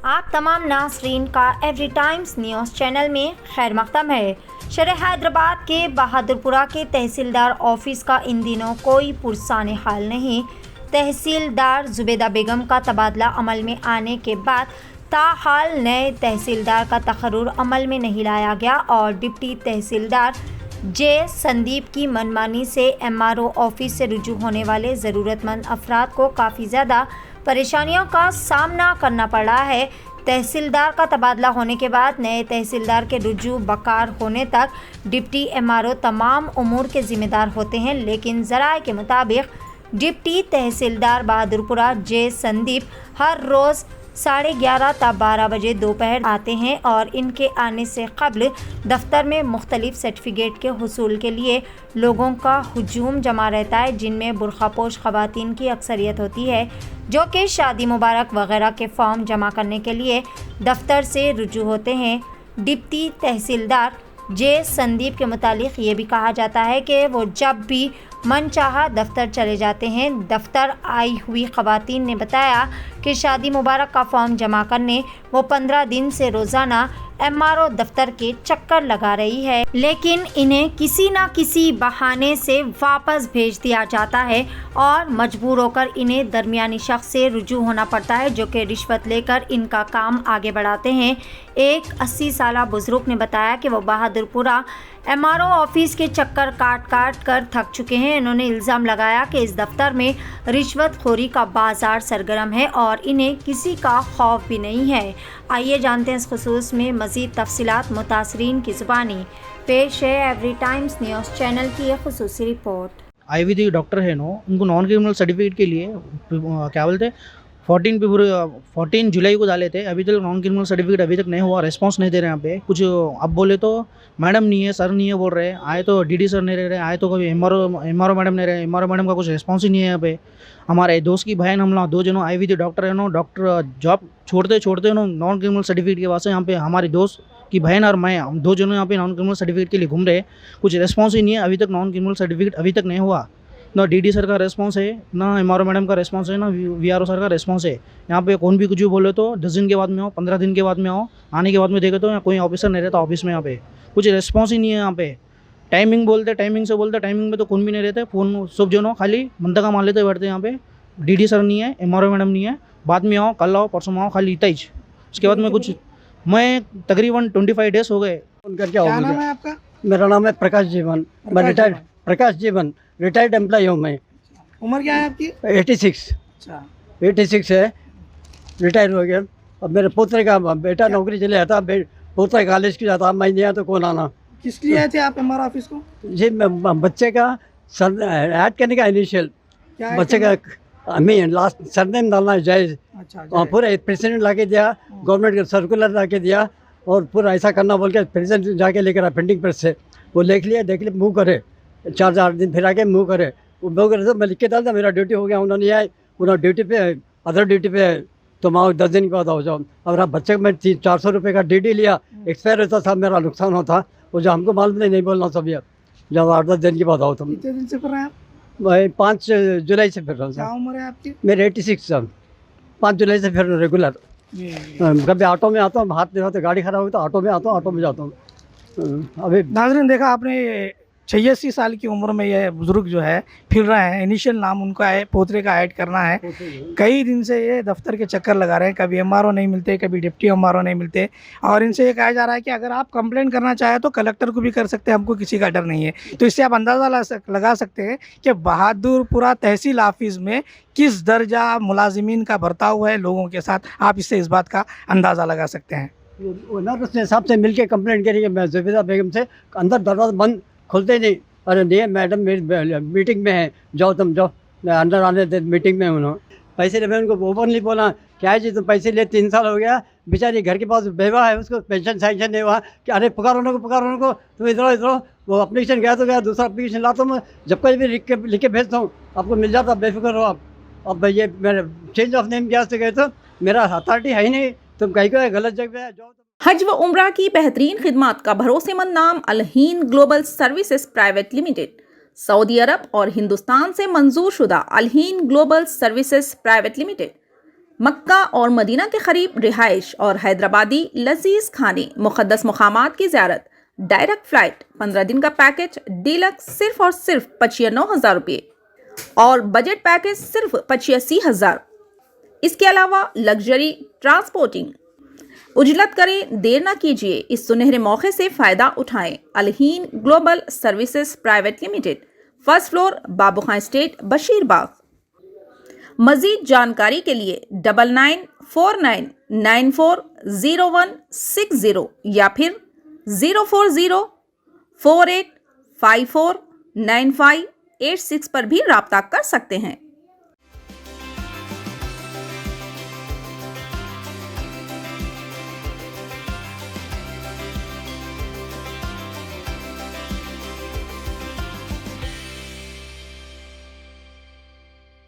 आप तमाम नाज़रीन का एवरी टाइम्स न्यूज़ चैनल में खैर मक़दम है। शहर हैदराबाद के बहादुरपुरा के तहसीलदार ऑफिस का इन दिनों कोई पुरसाने हाल नहीं। तहसीलदार जुबैदा बेगम का तबादला अमल में आने के बाद ताहाल नए तहसीलदार का तकर्रुर अमल में नहीं लाया गया और डिप्टी तहसीलदार जे संदीप की मनमानी से MRO ऑफिस से रुजू होने वाले ज़रूरतमंद अफराद को काफ़ी ज़्यादा परेशानियों का सामना करना पड़ा है। तहसीलदार का तबादला होने के बाद नए तहसीलदार के रुजू बकार होने तक डिप्टी MRO तमाम उमूर के ज़िम्मेदार होते हैं, लेकिन ज़राए के मुताबिक डिप्टी तहसीलदार बहादुरपुरा जे संदीप हर रोज़ 11:30 ता 12 बजे दोपहर आते हैं और इनके आने से कबल दफ्तर में मुख्तलिफ सर्टिफिकेट के हुसूल के लिए लोगों का हुजूम जमा रहता है, जिनमें बुरखापोश ख़वातीन की अक्सरियत होती है जो कि शादी मुबारक वगैरह के फॉर्म जमा करने के लिए दफ्तर से रुजू होते हैं। डिप्टी तहसीलदार जे संदीप के मुतालिक ये भी कहा जाता है कि वो जब भी मनचाहा दफ्तर चले जाते हैं। दफ्तर आई हुई ख़वातीन ने बताया कि शादी मुबारक का फॉर्म जमा करने वो 15 दिन से रोज़ाना MRO दफ्तर के चक्कर लगा रही है, लेकिन इन्हें किसी न किसी बहाने से वापस भेज दिया जाता है और मजबूर होकर इन्हें दरमियानी शख्स से रुजू होना पड़ता है जो कि रिश्वत लेकर इनका काम आगे बढ़ाते हैं। एक 80 साला बुजुर्ग ने बताया कि वो बहादुरपुरा MRO ऑफिस के चक्कर काट काट कर थक चुके हैं। इन्होंने इल्ज़ाम लगाया कि इस दफ्तर में रिश्वतखोरी का बाजार सरगर्म है और इन्हें किसी का खौफ भी नहीं है। आइए जानते हैं इस खुसूस में मज़ीद तफसीलात। मुतासरीन की ज़ुबानी पेश है एवरी टाइम्स न्यूज़ चैनल की एक खुसूसी रिपोर्ट। आयुर्वेदिक डॉक्टर है नो, उनको नॉन क्रिमिनल सर्टिफिकेट के लिए क्या बोलते 14 जुलाई को डाले थे। अभी तक नॉन क्रिमिनल सर्टिफिकेट अभी तक नहीं हुआ, रिस्पांस नहीं दे रहे यहाँ पे। कुछ अब बोले तो मैडम नहीं है, सर नहीं है बोल रहे हैं। आए तो DD सर नहीं रह रहे, आए तो कभी MRO मैडम नहीं रहे। MRO मैडम का कुछ रिस्पांस ही नहीं है यहाँ पे। हमारे दोस्त की बहन हम लोग 2 जनों आयुर्वेदिक डॉक्टर है नो, डॉक्टर जॉब छोड़ते नो नॉन क्रिमिनल सर्टिफिकेट के वास्ते यहाँ पे हमारी दोस्त की बहन और मैं, हम 2 जनों यहाँ पे नॉन क्रिमिनल सर्टिफिकेट के लिए घूम रहे। कुछ रिस्पांस ही नहीं है अभी तक, नॉन क्रिमिनल सर्टिफिकेट अभी तक नहीं हुआ। ना DD सर का रिस्पांस है, ना MRO मैडम का रिस्पांस है, ना VRO सर का रिस्पांस है। यहाँ पे कौन भी कुछ भी बोले तो 10 दिन के बाद में आओ, 15 दिन के बाद में आओ, आने के बाद में देखे तो यहाँ कोई ऑफिसर नहीं रहता ऑफिस में। यहाँ पे कुछ रिस्पांस ही नहीं है। यहाँ पे टाइमिंग बोलते, टाइमिंग से बोलते, टाइमिंग में तो कौन भी नहीं रहते। फ़ोन सब जो खाली मंदा का मान लेते बैठते यहाँ पे। DD सर नहीं है, MRO मैडम नहीं है, बाद में आओ, कल आओ, परसों आओ, खाली इतना ही। उसके बाद में कुछ मैं तकरीबन 25 डेज हो गए। क्या नाम है आपका? मेरा नाम है प्रकाश जीवन। मैं रिटायर्ड प्रकाश जीवन रिटायर्ड एम्प्लॉय हूँ मैं। उम्र क्या है आपकी? 86। अच्छा, 86 है, रिटायर हो गया। अब मेरे पोते का बेटा नौकरी चले जाता, पोता कॉलेज की जाता, मैं नहीं आया तो कौन आना। किस लिए आए थे आप MRO ऑफिस को? जी बच्चे का सर ऐड करने का इनिशियल, क्या बच्चे का हमें लास्ट सरनेम डालना है जायज़। अच्छा, पूरा प्रेसिडेंट ला के दिया, गवर्नमेंट का सर्कुलर ला के दिया और पूरा ऐसा करना बोल के प्रेसिडेंट जाके लेकर आया प्रिंटिंग प्रेस से। वो देख लिया मूव करे, 4 दिन फिर आके मूव करे। वो मूव करे तो मैं लिख के डालता, मेरा ड्यूटी हो गया। उन्होंने आए, उन्होंने ड्यूटी पे अदर ड्यूटी पे है तो मैं 10 दिन के बाद आओ जाओ। और अब बच्चे को मैं 400 रुपये का DD लिया, एक्सपायर होता था, मेरा नुकसान होता। वो जो हमको मालूम नहीं बोलना सब। यार जब 8-10 दिन के बाद आओ तुम। कितने दिन से फिर रहे हैं आप? मैं 5 जुलाई से फिर रहा हूँ क्या सर। उम्र है आपकी? मेरे 86 सर। 5 जुलाई से फिर रेगुलर। कभी ऑटो में आता हूँ, हाथ में तो गाड़ी खराब हुई तो ऑटो में आता हूँ, ऑटो में जाता हूँ। अभी नाज़रीन देखा आपने, 86 साल की उम्र में ये बुजुर्ग जो है फिर रहे हैं। इनिशियल नाम उनका है, पोतरे का ऐड करना है। कई दिन से ये दफ्तर के चक्कर लगा रहे हैं, कभी MRO नहीं मिलते, कभी डिप्टी MRO नहीं मिलते। और इनसे ये कहा जा रहा है कि अगर आप कंप्लेंट करना चाहें तो कलेक्टर को भी कर सकते हैं, हमको किसी का डर नहीं है। तो इससे आप अंदाज़ा लगा सकते हैं कि बहादुरपुरा तहसील ऑफिस में किस दर्जा मुलाजिमीन का बर्ताव है लोगों के साथ। आप इससे इस बात का अंदाज़ा लगा सकते हैं। ओनर उसने साहब से मिल के कंप्लेंट करी कि मैं जुबैदा बेगम से अंदर दरवाजा बंद खोलते नहीं। अरे नहीं मैडम मेरी मीटिंग में है, जाओ तुम जाओ, अंदर आने दे मीटिंग में। उन्होंने पैसे ले, मैं उनको ओपनली बोला क्या है जी तुम पैसे ले, 3 साल हो गया, बेचारी घर के पास बेवा है, उसको पेंशन सैंक्शन नहीं हुआ। कि अरे पुकारो उनको, तुम इधर वो एप्लीकेशन गया तो गया, दूसरा एप्लीकेशन लाता हूँ मैं, जब कभी भी लिख के भेजता हूँ, आपको मिल जाता, बेफिक्र हो आप। अब ये मेरे चेंज ऑफ नेम गया से गए तो मेरा अथॉरिटी है ही नहीं, तुम कहीं को गलत जगह है जाओ। हज व उम्रा की बेहतरीन खिदमात का भरोसेमंद नाम Alheen global services private limited, सऊदी अरब और हिंदुस्तान से मंजूर शुदा Alheen global services private limited मक्का और मदीना के करीब रिहाइश और हैदराबादी लजीज खाने, मुक़द्दस मुकामात की ज़ियारत, डायरेक्ट फ़्लाइट, 15 दिन का पैकेज डीलक्स सिर्फ और सिर्फ 95,000 रुपये और बजट पैकेज सिर्फ 85,000। इसके अलावा लग्जरी ट्रांसपोर्टिंग। उजलत करें, देर ना कीजिए, इस सुनहरे मौके से फ़ायदा उठाएं। Alheen global services private limited, first floor, Babu Khan estate, Basheerbagh. मज़ीद जानकारी के लिए 9949940160 या फिर 04048549586 पर भी रब्ता कर सकते हैं।